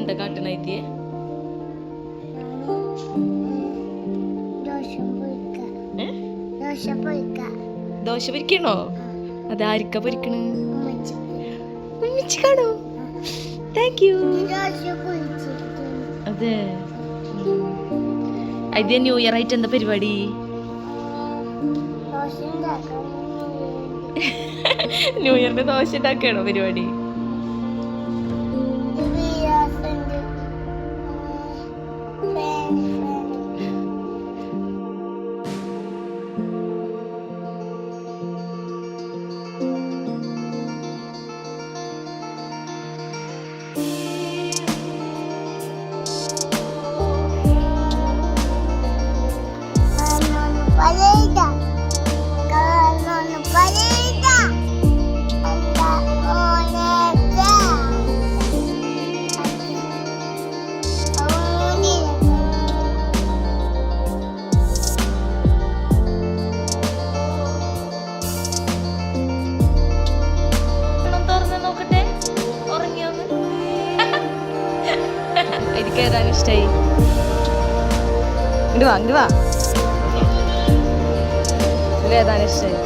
എന്താ കാട്ടണായിത്തിയെ? ദോശ പൊരിക്കണോ? അതാരിക്ക പൊരിക്കണ്? ഉമ്മച്ചിക്കാണോ? Thank you. അതെ, ഇത് ന്യൂ ഇയർ ആയിട്ട് എന്താ പരിപാടി? ന്യൂ ഇയറിന് ദോശ ഉണ്ടാക്കണോ പരിപാടി? എനിക്ക് ഏതാണ് ഇഷ്ടായി? ഇങ്ങോട്ട് വാ, ഇതിലേതാണ് ഇഷ്ടായി?